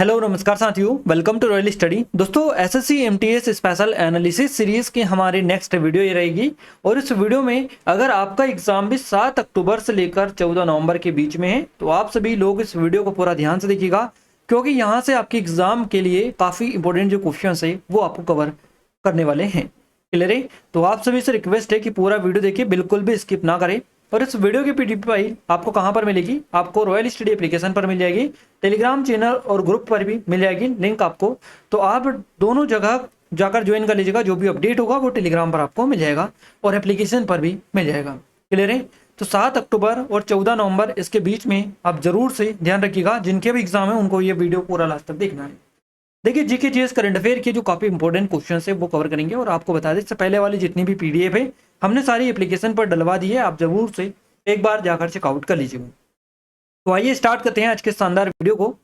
Hello नमस्कार साथियों, welcome to royal study. दोस्तों SSC MTS special analysis series की हमारी नेक्स्ट वीडियो ये रहेगी। और इस वीडियो में अगर आपका एग्जाम भी 7 अक्टूबर से लेकर 14 नवंबर के बीच में है तो आप सभी लोग इस वीडियो को पूरा ध्यान से देखिएगा, क्योंकि यहाँ से आपके एग्जाम के लिए काफ़ी इंपॉर्टेंट जो क्वेश्चन है वो आपको कवर करने वाले हैं। क्लियर है? तो आप सभी से रिक्वेस्ट है कि पूरा वीडियो देखिए, बिल्कुल भी स्किप ना करें। और इस वीडियो की पीडीएफ फाइल आपको कहां पर मिलेगी? आपको रॉयल स्टडी एप्लीकेशन पर मिल जाएगी, टेलीग्राम चैनल और ग्रुप पर भी मिल जाएगी लिंक आपको। तो आप दोनों जगह जाकर ज्वाइन कर लीजिएगा। जो भी अपडेट होगा वो टेलीग्राम पर आपको मिल जाएगा और एप्लीकेशन पर भी मिल जाएगा। क्लियर है? तो 7 अक्टूबर और 14 नवंबर इसके बीच में आप जरूर से ध्यान रखिएगा, जिनके भी एग्जाम है उनको ये वीडियो पूरा लास्ट तक देखना है। देखिए जीके जीएस करंट अफेयर के जो काफी इंपॉर्टेंट क्वेश्चन है वो कवर करेंगे। और आपको बता दें, इससे पहले वाली जितनी भी पीडीएफ है हमने सारी एप्लीकेशन पर डलवा दी है, आप जरूर से एक बार जाकर चेकआउट कर लीजिएगा। तो आइए स्टार्ट करते हैं आज के शानदार वीडियो को।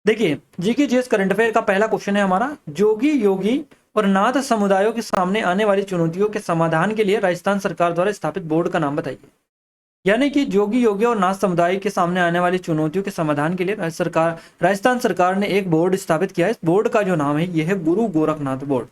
देखिए जीके जीएस करंट अफेयर का पहला क्वेश्चन है हमारा, जोगी योगी और नाथ समुदायों के सामने आने वाली चुनौतियों के समाधान के लिए राजस्थान सरकार द्वारा स्थापित बोर्ड का नाम बताइए। यानी कि जोगी योगी और नाथ समुदाय के सामने आने वाली चुनौतियों के समाधान के लिए राजस्थान सरकार ने एक बोर्ड स्थापित किया है। इस बोर्ड का जो नाम है यह है गुरु गोरखनाथ बोर्ड।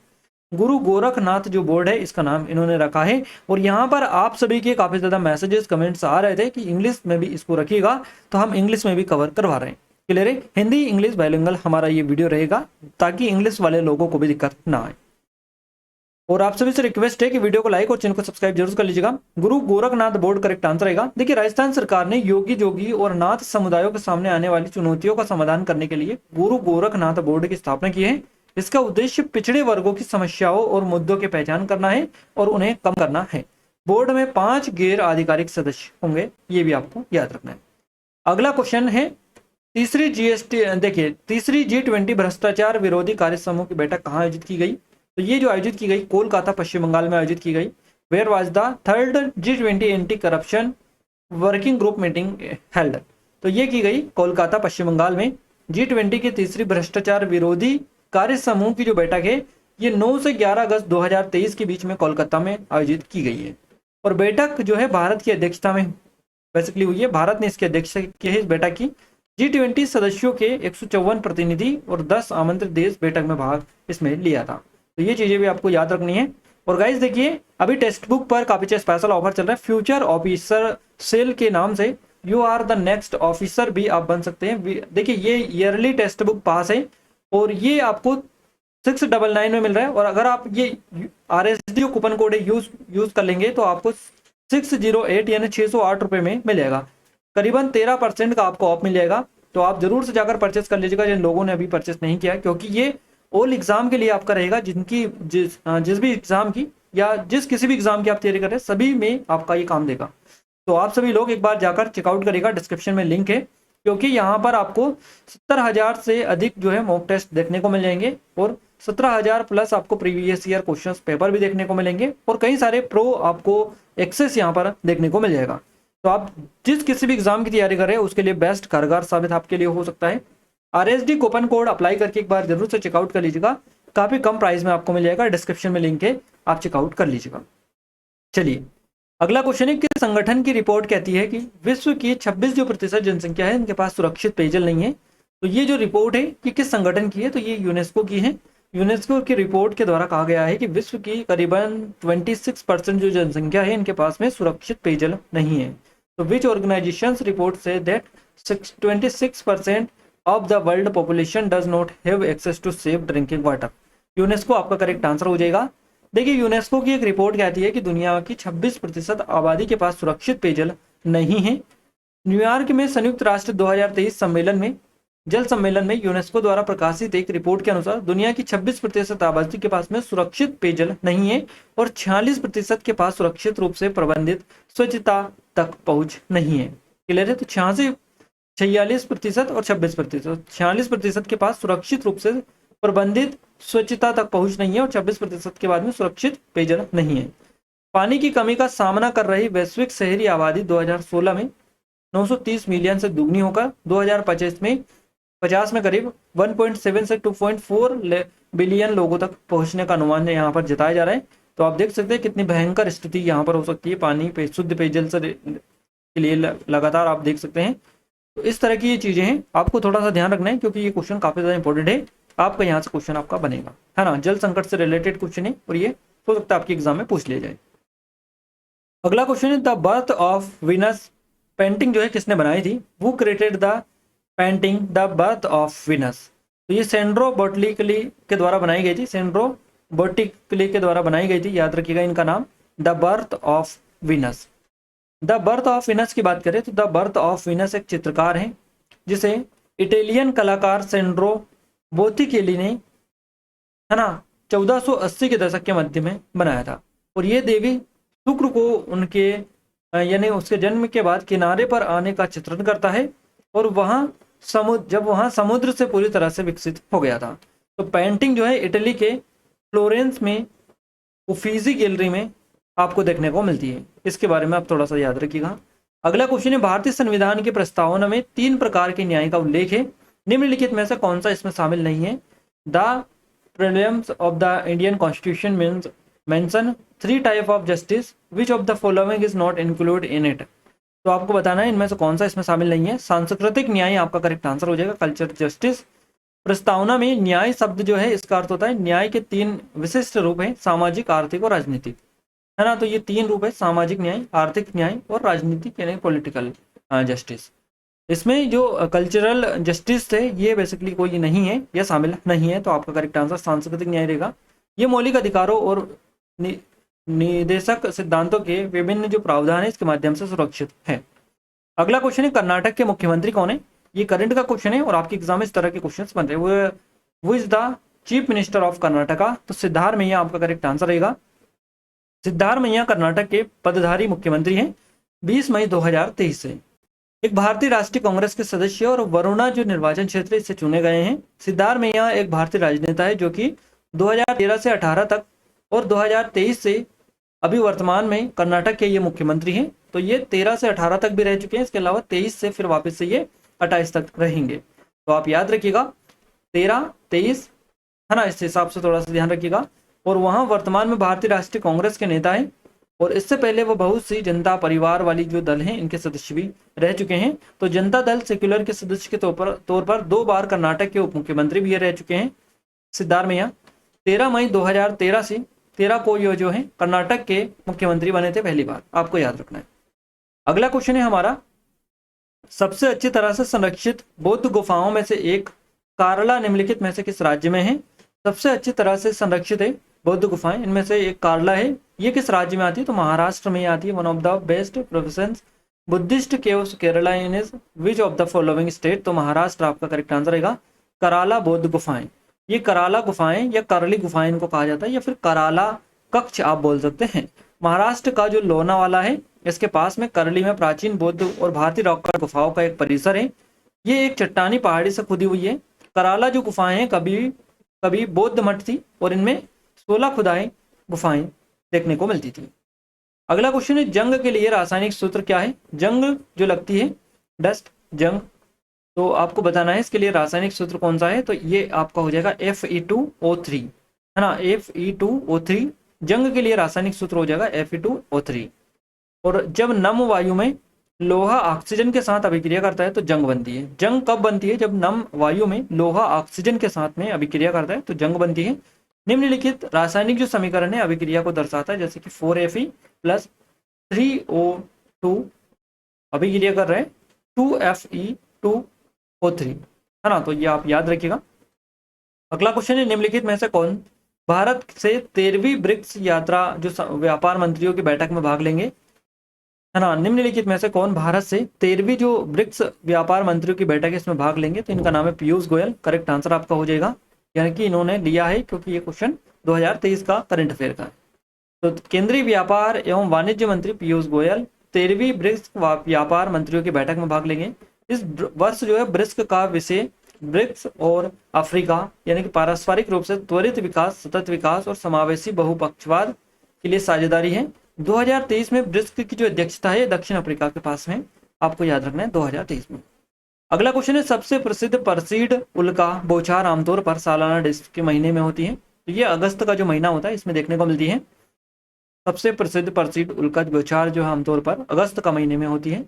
गुरु गोरखनाथ जो बोर्ड है इसका नाम इन्होंने रखा है। और यहाँ पर आप सभी के काफी ज्यादा मैसेजेस कमेंट्स आ रहे थे कि इंग्लिश में भी इसको रखिएगा, तो हम इंग्लिश में भी कवर करवा रहे हैं। क्लियर है? हिंदी इंग्लिश बाइलिंगुअल हमारा ये वीडियो रहेगा, ताकि इंग्लिश वाले लोगों को भी दिक्कत ना आए। और आप सभी से रिक्वेस्ट है कि वीडियो को लाइक और चैनल को सब्सक्राइब जरूर कर लीजिएगा। गुरु गोरखनाथ बोर्ड करेक्ट आंसर रहेगा। देखिए राजस्थान सरकार ने योगी जोगी और नाथ समुदायों के सामने आने वाली चुनौतियों का समाधान करने के लिए गुरु गोरखनाथ बोर्ड की स्थापना की है। इसका उद्देश्य पिछड़े वर्गों की समस्याओं और मुद्दों की पहचान करना है और उन्हें कम करना है। बोर्ड में 5 गैर आधिकारिक सदस्य होंगे, ये भी आपको याद रखना है। अगला क्वेश्चन है तीसरी जीएसटी। देखिए तीसरी G20 भ्रष्टाचार विरोधी कार्य समूह की बैठक कहाँ आयोजित की गई? तो ये जो आयोजित की गई कोलकाता पश्चिम बंगाल में आयोजित की गई। Where was the third G20 anti corruption working group meeting held? तो ये की गई कोलकाता पश्चिम बंगाल में। G20 की तीसरी भ्रष्टाचार विरोधी कार्य समूह की जो बैठक है ये 9 से 11 अगस्त 2023 के बीच में कोलकाता में आयोजित की गई है। और बैठक जो है भारत की अध्यक्षता में बेसिकली हुई है। भारत ने इसकी अध्यक्षता की है इस बैठक की। G20 सदस्यों के 154 प्रतिनिधि और 10 आमंत्रित देश बैठक में भाग इसमें लिया था। तो ये चीजें भी आपको याद रखनी है। और गाइस देखिए अभी टेक्स्ट बुक पर काफी स्पेशल ऑफर चल रहा है। फ्यूचर ऑफिसर सेल के नाम से you are the next officer भी आप बन सकते हैं। देखिए ये ईयरली टेक्स्ट बुक पास है और ये आपको 699 में मिल रहा है। और अगर आप ये RSD कूपन कोड यूज कर लेंगे तो आपको 608 यानी 608 रुपए में मिल जाएगा। करीबन 13% का आपको ऑफ मिल जाएगा। तो आप जरूर से जाकर परचेस कर लीजिएगा जिन लोगों ने अभी परचेस नहीं किया, क्योंकि ये ऑल एग्जाम के लिए आपका रहेगा। जिनकी जिस भी एग्जाम की या किसी भी एग्जाम की आप तैयारी कर रहे हैं सभी में आपका ये काम देगा। तो आप सभी लोग एक बार जाकर चेकआउट करिएगा, डिस्क्रिप्शन में लिंक है। क्योंकि यहाँ पर आपको 70,000 से अधिक जो है मॉक टेस्ट देखने को मिल जाएंगे और 17,000 प्लस आपको प्रीवियस ईयर क्वेश्चंस पेपर भी देखने को मिलेंगे और कई सारे प्रो आपको एक्सेस यहाँ पर देखने को मिल जाएगा। तो आप किसी भी एग्जाम की तैयारी कर रहे हैं उसके लिए बेस्ट कारगर साबित आपके लिए हो सकता है। RSD कूपन कोड अप्लाई करके एक बार जरूर से चेकआउट कर लीजिएगा, काफी कम प्राइस में आपको मिल जाएगा। डिस्क्रिप्शन में लिंक है, आप चेकआउट कर लीजिएगा। चलिए अगला क्वेश्चन है, किस संगठन की रिपोर्ट कहती है कि विश्व की 26% जनसंख्या है इनके पास सुरक्षित पेयजल नहीं है? तो ये जो रिपोर्ट है ये किस संगठन की है? तो ये यूनेस्को की है। यूनेस्को की रिपोर्ट के द्वारा कहा गया है कि विश्व की करीबन 26% जो जनसंख्या है इनके पास में सुरक्षित पेयजल नहीं है। तो विच ऑर्गेनाइजेशन रिपोर्ट से that 26% of the world population does not have access to safe drinking water? UNESCO आपका करेक्ट आंसर हो जाएगा। देखिए यूनेस्को की एक रिपोर्ट कहती है कि दुनिया की 26% आबादी के पास सुरक्षित पेयजल नहीं है। न्यूयॉर्क में संयुक्त राष्ट्र 2023 जल सम्मेलन में यूनेस्को द्वारा प्रकाशित एक रिपोर्ट के अनुसार दुनिया की 26% आबादी के पास में सुरक्षित पेयजल नहीं है और 46% के पास सुरक्षित रूप से प्रबंधित स्वच्छता तक पहुंच नहीं है। क्लियर है? तो 46% और 26%। 46% के पास सुरक्षित रूप से प्रबंधित स्वच्छता तक पहुंच नहीं है और 26% के बाद में सुरक्षित पेयजल नहीं है। पानी की कमी का सामना कर रही वैश्विक शहरी आबादी 2016 में 930 मिलियन से दुगनी होकर 2050 में करीब 1.7 से 2.4 बिलियन लोगों तक पहुंचने का अनुमान यहाँ पर जताया जा रहा है। तो आप देख सकते हैं कितनी भयंकर स्थिति यहाँ पर हो सकती है पानी पे शुद्ध पेयजल से के लिए। लगातार आप देख सकते हैं तो इस तरह की ये चीजें हैं, आपको थोड़ा सा ध्यान रखना है क्योंकि ये क्वेश्चन काफी ज्यादा इंपॉर्टेंट है। आपका यहाँ से क्वेश्चन आपका बनेगा, है ना, जल संकट से रिलेटेड क्वेश्चन है और ये हो सकता है आपके एग्जाम में पूछ लिया जाए। अगला क्वेश्चन है the birth of Venus painting जो है किसने बनाई थी, who created the painting the birth of Venus. तो ये सेंड्रो बोटिकली के द्वारा बनाई गई थी, सेंड्रो बोटिकली के द्वारा बनाई गई थी, याद रखिएगा इनका नाम, the birth of Venus. The birth of Venus की बात करें तो द बर्थ ऑफ वीनस एक चित्रकार है जिसे इटालियन कलाकार सेंड्रो बोटिकली ने, है ना, 1480 के दशक के मध्य में बनाया था। और ये देवी शुक्र को उनके यानी उसके जन्म के बाद किनारे पर आने का चित्रण करता है और वहाँ समुद्र से पूरी तरह से विकसित हो गया था। तो पेंटिंग जो है इटली के फ्लोरेंस में उफीजी गैलरी में आपको देखने को मिलती है। इसके बारे में आप थोड़ा सा याद रखिएगा। अगला क्वेश्चन है भारतीय संविधान की प्रस्तावना में 3 प्रकार के न्याय का उल्लेख है, निम्नलिखित में से कौन सा इसमें शामिल नहीं है। The prelims of the Indian constitution mention 3 type of justice, which of the following is not include in it. तो आपको बताना है इनमें से कौन सा इसमें शामिल नहीं है। सांस्कृतिक न्याय आपका करेक्ट आंसर हो जाएगा, कल्चर जस्टिस। प्रस्तावना में न्याय शब्द जो है इसका अर्थ होता है न्याय के 3 विशिष्ट रूप हैं, सामाजिक, आर्थिक और राजनीतिक, है ना। तो ये 3 रूप है, सामाजिक न्याय, आर्थिक न्याय और राजनीतिक यानी पॉलिटिकल जस्टिस। इसमें जो कल्चरल जस्टिस है ये बेसिकली कोई नहीं है, यह शामिल नहीं है। तो आपका करेक्ट आंसर सांस्कृतिक न्याय रहेगा। ये मौलिक अधिकारों और निदेशक सिद्धांतों के विभिन्न जो प्रावधान है इसके माध्यम से सुरक्षित है। अगला क्वेश्चन है कर्नाटक के मुख्यमंत्री कौन है। ये करंट का क्वेश्चन है और आपके एग्जाम में इस तरह के क्वेश्चन बन रहे हैं। वो is the chief minister of Karnataka. तो सिद्धारमैया आपका करेक्ट आंसर रहेगा। सिद्धारमैया कर्नाटक के पदधारी मुख्यमंत्री हैं 20 मई 2023 से। एक भारतीय राष्ट्रीय कांग्रेस के सदस्य और वरुणा जो निर्वाचन क्षेत्र से चुने गए हैं। सिद्धारमैया एक भारतीय राजनेता है जो कि 2013 से 18 तक और 2023 से अभी वर्तमान में कर्नाटक के ये मुख्यमंत्री हैं। तो ये 13 से 18 तक भी रह चुके हैं, इसके अलावा 23 से फिर वापस से ये 28 तक रहेंगे। तो आप याद रखिएगा 13, 23, है ना, इस हिसाब से थोड़ा सा ध्यान रखिएगा। और वहाँ वर्तमान में भारतीय राष्ट्रीय कांग्रेस के नेता हैं और इससे पहले वो बहुत सी जनता परिवार वाली जो दल हैं इनके सदस्य भी रह चुके हैं। तो जनता दल सेक्युलर के सदस्य के तौर पर 2 बार कर्नाटक के उप मुख्यमंत्री भी रह चुके हैं सिद्धारमैया। 13 मई 2013 से 13 को ये जो है कर्नाटक के मुख्यमंत्री बने थे पहली बार, आपको याद रखना है। अगला क्वेश्चन है हमारा, सबसे अच्छी तरह से संरक्षित बौद्ध गुफाओं में से एक कारला निम्नलिखित में से किस राज्य में है। सबसे अच्छी तरह से संरक्षित है बौद्ध गुफाएं, इनमें से एक कारला है। ये किस राज्य में आती है, तो महाराष्ट्र में आती है। One of the best professions Buddhist caves Kerala in is which of the following state. तो महाराष्ट्र आपका करेक्ट आंसर रहेगा। कराला बौद्ध गुफाएं, ये कराला गुफाएं या करली गुफाएं इनको कहा जाता है या फिर कराला कक्ष आप बोल सकते हैं। महाराष्ट्र का जो लोनावाला है इसके पास में करली में प्राचीन बौद्ध और भारतीय रॉक कट गुफाओं का एक परिसर है। ये एक चट्टानी पहाड़ी से खुदी हुई है। कराला जो गुफाएं हैं कभी बौद्ध मठ थी और इनमें 16 खुदाई गुफाएं देखने को मिलती थी। अगला क्वेश्चन है, जंग के लिए रासायनिक सूत्र क्या है। जंग जो लगती है, डस्ट जंग, तो आपको बताना है इसके लिए रासायनिक सूत्र कौन सा है। तो ये आपका हो जाएगा Fe2O3, है ना, Fe2O3 जंग के लिए रासायनिक सूत्र हो जाएगा Fe2O3। और जब नम वायु में लोहा ऑक्सीजन के साथ अभिक्रिया करता है तो जंग बनती है। जंग कब बनती है, जब नम वायु में लोहा ऑक्सीजन के साथ में अभिक्रिया करता है तो जंग बनती है। निम्नलिखित रासायनिक जो समीकरण है अभिक्रिया को दर्शाता है, जैसे कि 4Fe + 3O2 अभिक्रिया कर रहे हैं 2Fe2O3, है ना। तो ये आप याद रखिएगा। अगला क्वेश्चन है, निम्नलिखित में से कौन भारत से 13वीं ब्रिक्स यात्रा जो व्यापार मंत्रियों की बैठक में भाग लेंगे, है ना। निम्नलिखित में से कौन भारत से 13वीं जो ब्रिक्स व्यापार मंत्रियों की बैठक है इसमें भाग लेंगे। तो इनका नाम है पीयूष गोयल, करेक्ट आंसर आपका हो जाएगा। यानी कि इन्होंने लिया है क्योंकि ये क्वेश्चन 2023 का करंट अफेयर का है। तो केंद्रीय व्यापार एवं वाणिज्य मंत्री पीयूष गोयल 13वीं ब्रिक्स व्यापार मंत्रियों की बैठक में भाग लेंगे। इस वर्ष जो है ब्रिक्स का विषय ब्रिक्स और अफ्रीका यानी कि पारस्परिक रूप से त्वरित विकास, सतत विकास और समावेशी बहुपक्षवाद के लिए साझेदारी है। 2023 में ब्रिक्स की जो अध्यक्षता है दक्षिण अफ्रीका के पास में, आपको याद रखना है 2023 में। अगला क्वेश्चन है, सबसे प्रसिद्ध परसीड उल्का बौछार आमतौर पर सालाना डिस्क के महीने में होती है। तो ये अगस्त का जो महीना होता है इसमें देखने को मिलती है। सबसे प्रसिद्ध परसीड उल्का बौछार जो है आमतौर पर अगस्त का महीने में होती है।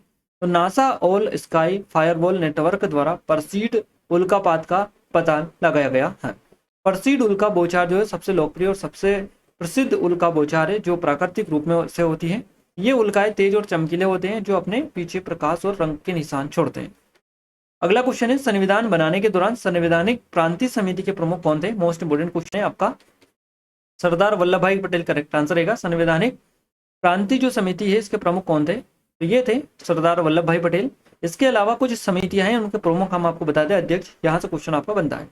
तो NASA all sky firewall network द्वारा परसीड उल्कापात का पता लगाया गया है। परसीड उल्का बौछार जो है सबसे लोकप्रिय और सबसे प्रसिद्ध उल्का बौछार है जो प्राकृतिक रूप में से होती है। ये उल्काएं तेज और चमकीले होते हैं जो अपने पीछे प्रकाश और रंग के निशान छोड़ते हैं। अगला क्वेश्चन है, संविधान बनाने के दौरान संवैधानिक प्रांतीय समिति के प्रमुख कौन थे? मोस्ट इंपोर्टेंट क्वेश्चन है आपका। सरदार वल्लभ भाई पटेल करेक्ट आंसर रहेगा। संवैधानिक प्रांतीय जो समिति है इसके प्रमुख कौन थे? तो ये थे सरदार वल्लभ भाई पटेल। इसके अलावा कुछ समितियां हैं उनके प्रमुख हम आपको बता दें, अध्यक्ष, यहाँ से क्वेश्चन आपका बनता है।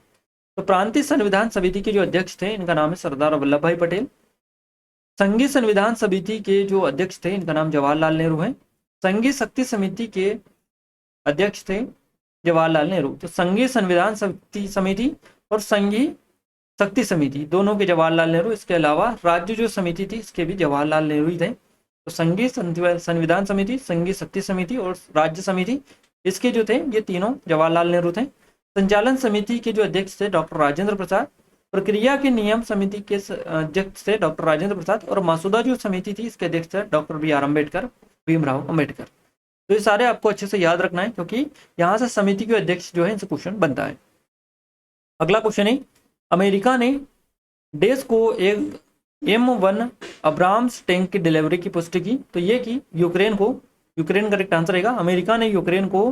तो प्रांतीय संविधान समिति के जो अध्यक्ष थे इनका नाम है सरदार वल्लभ भाई पटेल। संघीय संविधान समिति के जो अध्यक्ष थे इनका नाम जवाहरलाल नेहरू है। संघीय शक्ति समिति के अध्यक्ष थे जवाहरलाल नेहरू। तो संघीय संविधान समिति और संघीय शक्ति समिति दोनों के जवाहरलाल नेहरू। इसके अलावा राज्य जो समिति थी इसके भी जवाहरलाल नेहरू ही थे। तो संघीय संविधान समिति, संघीय शक्ति समिति और राज्य समिति इसके जो थे ये तीनों जवाहरलाल नेहरू थे। संचालन समिति के जो अध्यक्ष थे डॉक्टर राजेंद्र प्रसाद। प्रक्रिया के नियम समिति के अध्यक्ष थे डॉक्टर राजेंद्र प्रसाद। और मसूदा जो समिति थी इसके अध्यक्ष थे डॉक्टर BR अम्बेडकर, भीमराव अम्बेडकर। तो ये सारे आपको अच्छे से याद रखना है क्योंकि यहाँ से समिति के अध्यक्ष जो है इनसे क्वेश्चन बनता है। अगला क्वेश्चन है, अमेरिका ने देश को एक M1 अब्राम्स टैंक की डिलीवरी की पुष्टि की। तो ये की यूक्रेन को, यूक्रेन करेक्ट आंसर रहेगा। अमेरिका ने यूक्रेन को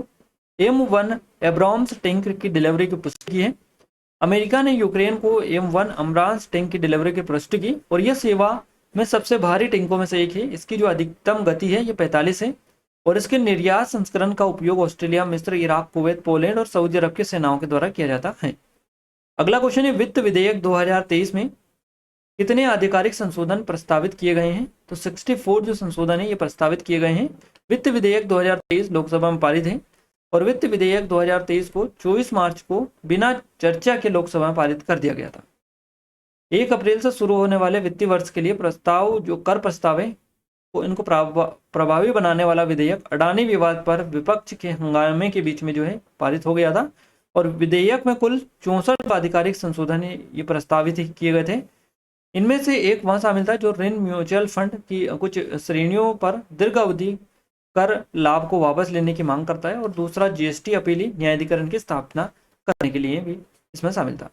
M1 अब्राम्स टैंक की डिलीवरी की पुष्टि की है। अमेरिका ने यूक्रेन को M1 अब्राम्स टैंक की डिलीवरी की पुष्टि की और यह सेवा में सबसे भारी टैंकों में से एक है। इसकी जो अधिकतम गति है ये 45 है और इसके निर्यात संस्करण का उपयोग ऑस्ट्रेलिया, मिस्र, इराक, कुवैत, पोलैंड और सऊदी अरब की सेनाओं के द्वारा किया जाता है। अगला क्वेश्चन है, वित्त विधेयक 2023 में कितने आधिकारिक संशोधन प्रस्तावित किए गए हैं? तो 64 जो संशोधन है ये प्रस्तावित किए गए हैं। वित्त विधेयक 2023 लोकसभा में पारित है और वित्त विधेयक 2023 को 24 मार्च को बिना चर्चा के लोकसभा में पारित कर दिया गया था। 1 अप्रैल से शुरू होने वाले वित्तीय वर्ष के लिए प्रस्ताव जो कर प्रस्ताव है को इनको प्रभावी बनाने वाला विधेयक अडानी विवाद पर विपक्ष के हंगामे के बीच में जो है पारित हो गया था। और विधेयक में कुल 64 आधिकारिक संशोधन ये प्रस्तावित किए गए थे। इनमें से एक वह शामिल था जो ऋण म्यूचुअल फंड की कुछ श्रेणियों पर दीर्घावधि कर लाभ को वापस लेने की मांग करता है और दूसरा GST अपीली न्यायाधिकरण की स्थापना करने के लिए भी इसमें शामिल था।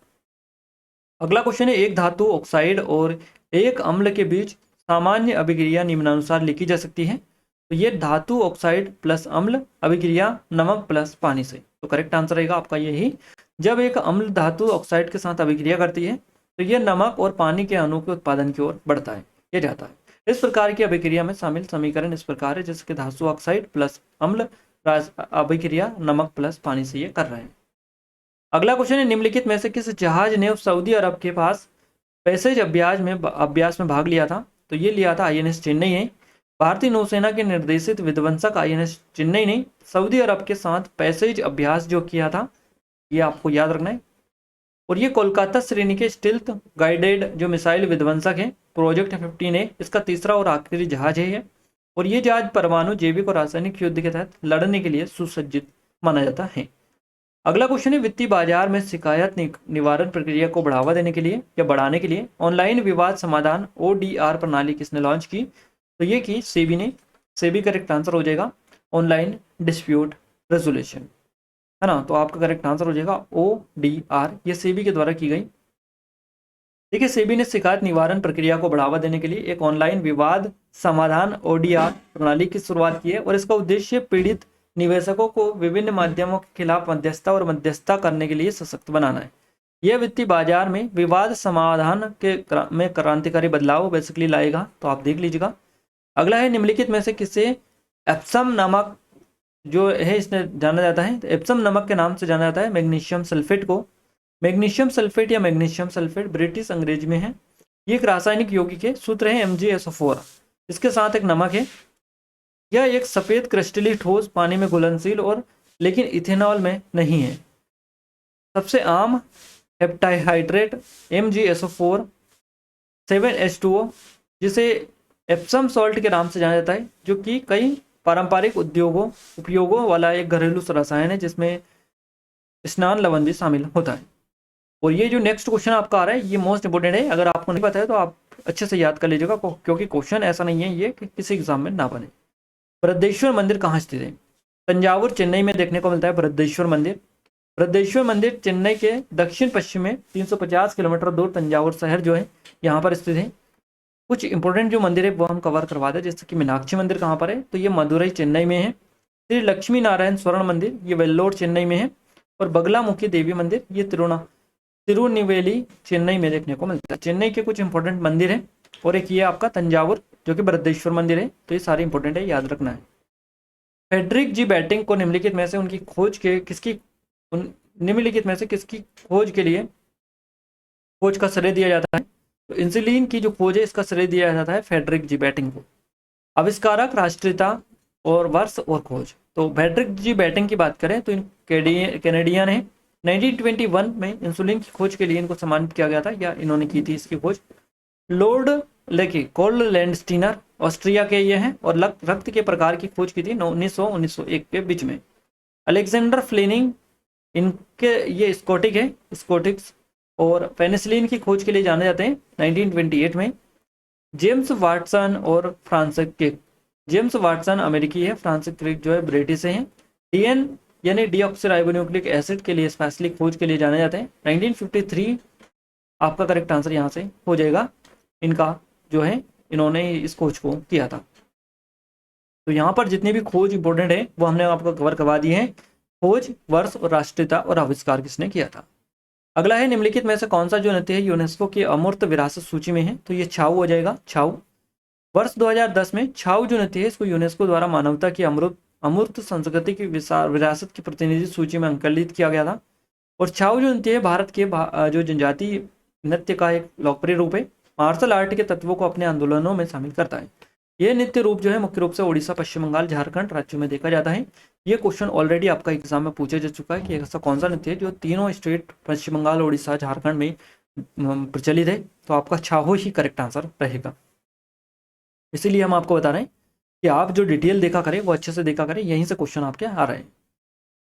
अगला क्वेश्चन है, एक धातु ऑक्साइड और एक अम्ल के बीच सामान्य अभिक्रिया निम्नानुसार लिखी जा सकती है। तो ये धातु ऑक्साइड प्लस अम्ल अभिक्रिया नमक प्लस पानी से। तो करेक्ट आंसर रहेगा आपका यही। जब एक अम्ल धातु ऑक्साइड के साथ अभिक्रिया करती है तो यह नमक और पानी के अणु के उत्पादन की ओर बढ़ता है, ये जाता है। इस प्रकार की अभिक्रिया में शामिल समीकरण इस प्रकार है जैसे कि धातु ऑक्साइड प्लस अम्ल अभिक्रिया नमक प्लस पानी से ये कर रहे हैं। अगला क्वेश्चन है, निम्नलिखित में से किस जहाज ने सऊदी अरब के पास पैसेज अभ्यास में भाग लिया था? तो ये लिया था INS चेन्नई है। भारतीय नौसेना के निर्देशित विध्वंसक INS चेन्नई ने सऊदी अरब के साथ पैसेज अभ्यास जो किया था ये आपको याद रखना है। और ये कोलकाता श्रेणी के स्टिल्थ गाइडेड जो मिसाइल विध्वंसक है प्रोजेक्ट 15A इसका तीसरा और आखिरी जहाज है ये। और ये जहाज परमाणु, जैविक और रासायनिक युद्ध के तहत लड़ने के लिए सुसज्जित माना जाता है। अगला क्वेश्चन है, वित्तीय बाजार में शिकायत निवारण प्रक्रिया को बढ़ावा देने के लिए या बढ़ाने के लिए ऑनलाइन विवाद समाधान ODR प्रणाली किसने लॉन्च की? तो ये की सेबी ने। सेबी करेक्ट आंसर हो जाएगा ऑनलाइन डिस्प्यूट रेजोल्यूशन, है ना। तो आपका करेक्ट आंसर हो जाएगा ODR, ये सेबी के द्वारा की गई। देखिए, सेबी ने शिकायत निवारण प्रक्रिया को बढ़ावा देने के लिए एक ऑनलाइन विवाद समाधान ODR प्रणाली की शुरुआत की है और इसका उद्देश्य पीड़ित निवेशकों को विभिन्न माध्यमों के खिलाफ मध्यस्थता और मध्यस्थता करने के लिए सशक्त बनाना है। यह वित्तीय बाजार में विवाद समाधान में क्रांतिकारी बदलाव बेसिकली लाएगा, तो आप देख लीजिएगा। अगला है, निम्नलिखित में से किसे एप्सम नमक जो है इसने जाना जाता है? तो एप्सम नमक के नाम से जाना जाता है मैग्नीशियम सल्फेट को। मैग्नीशियम सल्फेट या मैग्नीशियम सल्फेट ब्रिटिश अंग्रेजी में है। ये एक रासायनिक यौगिक है, सूत्र है MgSO4। इसके साथ एक नमक है। यह एक सफेद क्रिस्टलीय ठोस पानी में घुलनशील और लेकिन इथेनॉल में नहीं है। सबसे आम हेप्टाहाइड्रेट MgSO4 7H2O जिसे एप्सम सॉल्ट के नाम से जाना जाता है, जो कि कई पारंपरिक उपयोगों वाला एक घरेलू रसायन है जिसमें स्नान लवण भी शामिल होता है। और ये जो नेक्स्ट क्वेश्चन आपका आ रहा है ये मोस्ट इंपोर्टेंट है। अगर आपको नहीं पता है तो आप अच्छे से याद कर लीजिएगा क्योंकि क्वेश्चन ऐसा नहीं है ये कि किसी एग्जाम में ना बने। बृहदेश्वर मंदिर कहाँ स्थित है? तंजावुर चेन्नई में देखने को मिलता है बृहदेश्वर मंदिर। बृहदेश्वर मंदिर चेन्नई के दक्षिण पश्चिम में 350 किलोमीटर दूर तंजावुर शहर जो है यहाँ पर स्थित है। कुछ इंपॉर्टेंट जो मंदिर है वो हम कवर करवा दें, जैसे कि मीनाक्षी मंदिर कहाँ पर है, तो ये मदुरई चेन्नई में है। श्री लक्ष्मी नारायण स्वर्ण मंदिर ये वेल्लोर चेन्नई में है। और बगलामुखी देवी मंदिर ये तिरुनेवेली चेन्नई में देखने को मिलता है। चेन्नई के कुछ इंपॉर्टेंट मंदिर है। और एक ये आपका तंजावुर जो कि बृहदेश्वर मंदिर है। तो ये सारे इंपॉर्टेंट है, याद रखना है। फ्रेडरिक जी बैटिंग को निम्नलिखित में से उनकी खोज के निम्नलिखित में से किसकी खोज के लिए खोज का श्रेय दिया जाता है? तो इंसुलिन की जो खोज है इसका श्रेय दिया जाता है फ्रेडरिक जी बैटिंग को। आविष्कारक, राष्ट्रीयता और वर्ष और खोज। तो फ्रेडरिक जी बैटिंग की बात करें तो कैनेडियन है। 1921 में इंसुलिन की खोज के लिए इनको सम्मानित किया गया था, या इन्होंने की थी इसकी खोज। लॉर्ड कोल्ड लैंडस्टीनर ऑस्ट्रिया के ये हैं और रक्त के प्रकार की खोज की थी 1900-1901 के बीच में। अलेक्जेंडर फ्लेमिंग इनके ये स्कॉटिक्स और पेनिसिलिन की खोज के लिए जाने जाते हैं 1928 में। जेम्स वाटसन और फ्रांसिस क्रिक। जेम्स वाटसन अमेरिकी है, फ्रांसिस क्रिक जो है ब्रिटिश हैं। डीएन यानी डीऑक्सीराइबोन्यूक्लिक एसिड के लिए स्पेशली खोज के लिए जाने जाते हैं 1953। आपका करेक्ट आंसर यहाँ से हो जाएगा। इनका जो है इन्होंने इस खोज को किया था। तो यहाँ पर जितनी भी खोज इंपॉर्टेंट है वो हमने आपको कवर करवा दी है। खोज, वर्ष और राष्ट्रीयता और आविष्कार किसने किया था। अगला है निम्नलिखित में से कौन सा जो नृत्य है यूनेस्को की अमूर्त विरासत सूची में है? तो ये छाऊ हो जाएगा। छाऊ वर्ष 2010 में छाऊ जो नृत्य है इसको यूनेस्को द्वारा मानवता की अमूर्त संस्कृति की विरासत की प्रतिनिधि सूची में अंकित किया गया था। और छाऊ जो नृत्य है भारत के जो जनजातीय नृत्य का एक लोकप्रिय रूप है। मार्शल आर्ट के तत्वों को अपने आंदोलनों में शामिल करता है। यह नृत्य रूप जो है मुख्य रूप से ओडिशा, पश्चिम बंगाल, झारखंड राज्यों में देखा जाता है। ये क्वेश्चन ऑलरेडी आपका एग्जाम में पूछा जा चुका है कि ऐसा कौन सा नृत्य है जो तीनों स्टेट पश्चिम बंगाल, ओडिशा, झारखंड में प्रचलित है। तो आपका छाऊ ही करेक्ट आंसर रहेगा। इसीलिए हम आपको बता रहे हैं कि आप जो डिटेल देखा करें वो अच्छे से देखा करें, यहीं से क्वेश्चन आपके आ रहे हैं।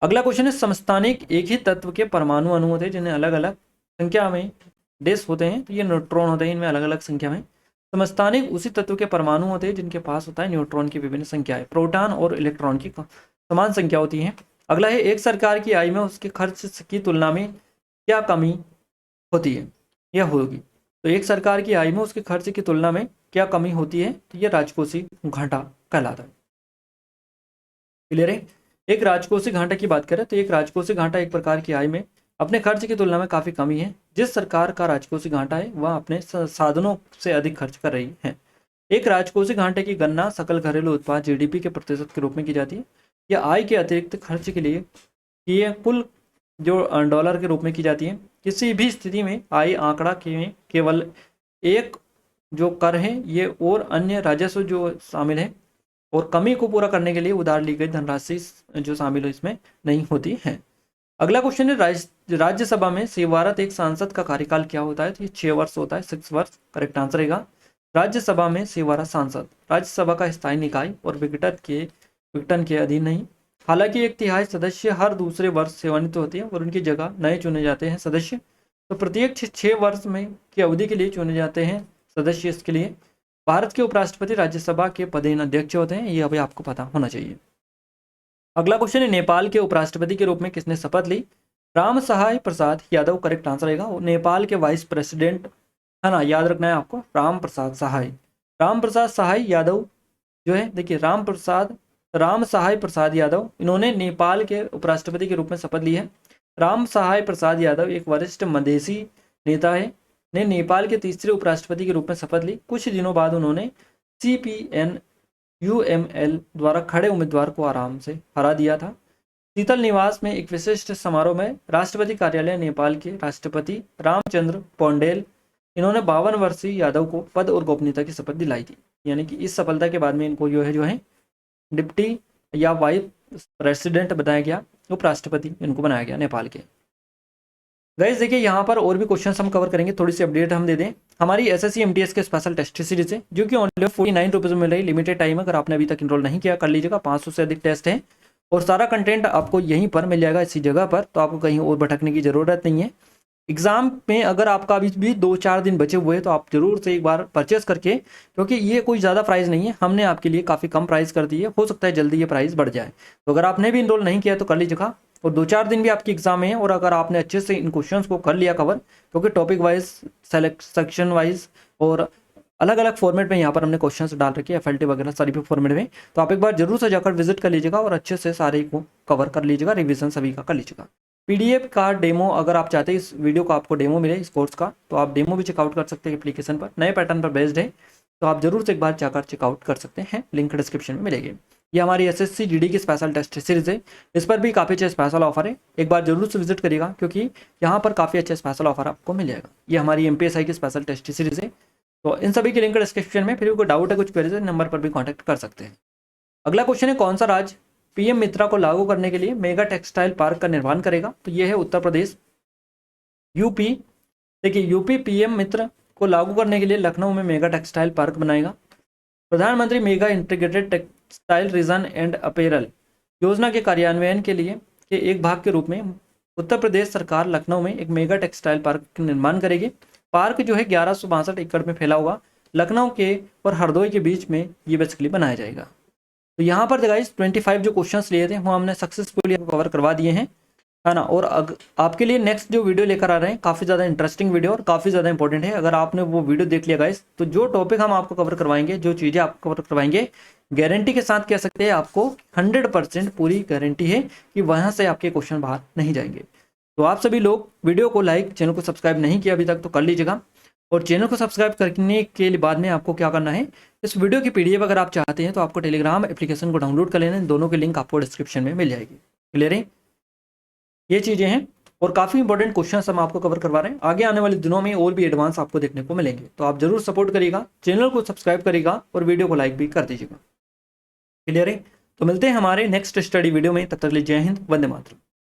अगला क्वेश्चन है समस्थानिक एक ही तत्व के परमाणु अणु होते हैं जिन्हें अलग अलग संख्या में डेस होते हैं। तो ये न्यूट्रॉन होते हैं, इनमें अलग अलग संख्या में। समस्थानिक उसी तत्व के परमाणु होते हैं जिनके पास होता है न्यूट्रॉन की विभिन्न संख्याएं। प्रोटॉन और इलेक्ट्रॉन की समान संख्या होती है। अगला है एक सरकार की आय में उसके खर्च की तुलना में क्या कमी होती है या होगी? तो एक सरकार की आय में उसके खर्च की तुलना में क्या कमी होती है? तो यह राजकोषीय घाटा कहलाता है। क्लियर है? एक राजकोषीय घाटा की बात करें तो एक राजकोषीय घाटा एक प्रकार की आय में अपने खर्च की तुलना में काफी कमी है। जिस सरकार का राजकोषीय घाटा है वह अपने साधनों से अधिक खर्च कर रही है। एक राजकोषीय घाटे की गणना सकल घरेलू उत्पाद जीडीपी के प्रतिशत के रूप में की जाती है। यह आय के अतिरिक्त खर्च के लिए ये कुल जो डॉलर के रूप में की जाती है। किसी भी स्थिति में आय आंकड़ा के केवल एक जो कर है ये और अन्य राजस्व जो शामिल है और कमी को पूरा करने के लिए उधार ली गई धनराशि जो शामिल हो इसमें नहीं होती है। अगला क्वेश्चन है राज्यसभा में सेवारत एक सांसद का कार्यकाल क्या होता है? तो ये 6 वर्ष होता है, 6 वर्ष करेक्ट आंसर रहेगा। राज्यसभा में सेवारत सांसद राज्यसभा का स्थायी निकाय और विघटन के अधीन नहीं। हालांकि 1/3 सदस्य हर दूसरे वर्ष सेवानिवृत्त होते हैं और उनकी जगह नए चुने जाते हैं सदस्य। तो प्रत्येक 6 वर्ष में की अवधि के लिए चुने जाते हैं सदस्य। इसके लिए भारत के उपराष्ट्रपति राज्यसभा के पदेन अध्यक्ष होते हैं, ये अभी आपको पता होना चाहिए। अगला क्वेश्चन है नेपाल के उपराष्ट्रपति के रूप में किसने शपथ ली? राम सहाय प्रसाद यादव करेक्ट आंसर रहेगा। नेपाल के वाइस प्रेसिडेंट है ना, याद रखना है आपको, राम प्रसाद सहाय यादव जो है, देखिए राम सहाय प्रसाद यादव इन्होंने नेपाल के उपराष्ट्रपति के रूप में शपथ ली है। राम सहाय प्रसाद यादव एक वरिष्ठ मधेसी नेता है, ने नेपाल के तीसरे उपराष्ट्रपति के रूप में शपथ ली। कुछ दिनों बाद उन्होंने CPN-UML द्वारा खड़े उम्मीदवार को आराम से हरा दिया था। शीतल निवास में एक विशिष्ट समारोह में राष्ट्रपति कार्यालय नेपाल के राष्ट्रपति रामचंद्र पौंडेल इन्होंने 52 वर्षीय यादव को पद और गोपनीयता की शपथ दिलाई थी। यानी कि इस सफलता के बाद में इनको जो है डिप्टी या वाइस प्रेसिडेंट बनाया गया, उपराष्ट्रपति इनको बनाया गया नेपाल के। गाइस देखिए यहाँ पर और भी क्वेश्चंस हम कवर करेंगे, थोड़ी सी अपडेट हम दे दें। हमारी SSC MTS के स्पेशल टेस्ट सीरीज है जो कि ओनली 49 रुपीज़ में मिल रही, लिमिटेड टाइम। अगर आपने अभी तक इनरोल नहीं किया कर लीजिएगा। 500 से अधिक टेस्ट है और सारा कंटेंट आपको यहीं पर मिल जाएगा, इसी जगह पर। तो आपको कहीं और भटकने की जरूरत नहीं है। एग्ज़ाम में अगर आपका अभी भी 2-4 दिन बचे हुए हैं तो आप ज़रूर से एक बार परचेस करके, क्योंकि ये कोई ज़्यादा प्राइस नहीं है, हमने आपके लिए काफ़ी कम प्राइस कर दी है, हो सकता है जल्दी ये प्राइस बढ़ जाए। तो अगर आपने भी इनरोल नहीं किया तो कर लीजिएगा। और 2-4 दिन भी आपकी एग्ज़ाम है, और अगर आपने अच्छे से इन क्वेश्चंस को कर लिया कवर, क्योंकि टॉपिक वाइज, सेक्शन वाइज और अलग अलग फॉर्मेट में यहाँ पर हमने क्वेश्चंस डाल रखे हैं, FLT वगैरह सारी भी फॉर्मेट में, तो आप एक बार जरूर से जाकर विजिट कर लीजिएगा और अच्छे से सारे को कवर कर लीजिएगा, रिविजन सभी का कर लीजिएगा। PDF का डेमो अगर आप चाहते हैं इस वीडियो को आपको डेमो मिले इस कोर्स का, तो आप डेमो भी चेकआउट कर सकते हैं एप्लीकेशन पर, नए पैटर्न पर बेस्ड है, तो आप जरूर से एक बार जाकर चेकआउट कर सकते हैं, लिंक डिस्क्रिप्शन में मिलेगी। ये हमारी SSC GD की स्पेशल टेस्ट सीरीज है, इस पर भी काफ़ी अच्छे स्पेशल ऑफर है, एक बार जरूर से विजिट करिएगा, क्योंकि यहाँ पर काफ़ी अच्छे स्पेशल ऑफर आपको मिल जाएगा। ये हमारी MPSI की स्पेशल टेस्ट सीरीज है, तो इन सभी की लिंक डिस्क्रिप्शन में, फिर कोई डाउट है कुछ क्वेरी नंबर पर भी कॉन्टैक्ट कर सकते हैं। अगला क्वेश्चन है, कौन सा राज्य PM मित्रा को लागू करने के लिए मेगा टेक्सटाइल पार्क का निर्माण करेगा? तो ये है उत्तर प्रदेश। यूपी, देखिए यूपी PM मित्र को लागू करने के लिए लखनऊ में मेगा टेक्सटाइल पार्क बनाएगा। प्रधानमंत्री mega integrated textile reason and apparel योजना के कार्यान्वयन के लिए के एक भाग के रूप में उत्तर प्रदेश सरकार लखनऊ में एक मेगा टेक्सटाइल पार्क का निर्माण करेगी। पार्क जो है 1162 एकड़ में फैला हुआ लखनऊ के और हरदोई के बीच में ये बेसिकली बनाया जाएगा। तो यहाँ पर गाइस 25 जो क्वेश्चंस लिए थे वो हमने सक्सेसफुली कवर करवा दिए हैं, है ना। और आपके लिए नेक्स्ट जो वीडियो लेकर आ रहे हैं काफ़ी ज़्यादा इंटरेस्टिंग वीडियो और काफ़ी ज़्यादा इंपॉर्टेंट है। अगर आपने वो वीडियो देख लिया गाइस, तो जो टॉपिक हम आपको कवर करवाएंगे, जो चीज़ें आपको कवर करवाएंगे, गारंटी के साथ कह सकते हैं, आपको 100% पूरी गारंटी है कि वहाँ से आपके क्वेश्चन बाहर नहीं जाएंगे। तो आप सभी लोग वीडियो को लाइक, चैनल को सब्सक्राइब नहीं किया अभी तक तो कर लीजिएगा। और चैनल को सब्सक्राइब करने के लिए बाद में आपको क्या करना है, इस वीडियो की PDF अगर आप चाहते हैं तो आपको टेलीग्राम एप्लीकेशन को डाउनलोड कर लेना है, दोनों की लिंक आपको डिस्क्रिप्शन में मिल जाएगी। क्लियर है, ये चीज़ें हैं और काफ़ी इंपॉर्टेंट क्वेश्चन हम आपको कवर करवा रहे हैं। आगे आने वाले दिनों में और भी एडवांस आपको देखने को मिलेंगे, तो आप जरूर सपोर्ट करिएगा, चैनल को सब्सक्राइब करिएगा और वीडियो को लाइक भी कर दीजिएगा। क्लियर है, तो मिलते हैं हमारे नेक्स्ट स्टडी वीडियो में, तब तक के लिए जय हिंद, वंदे मातरम।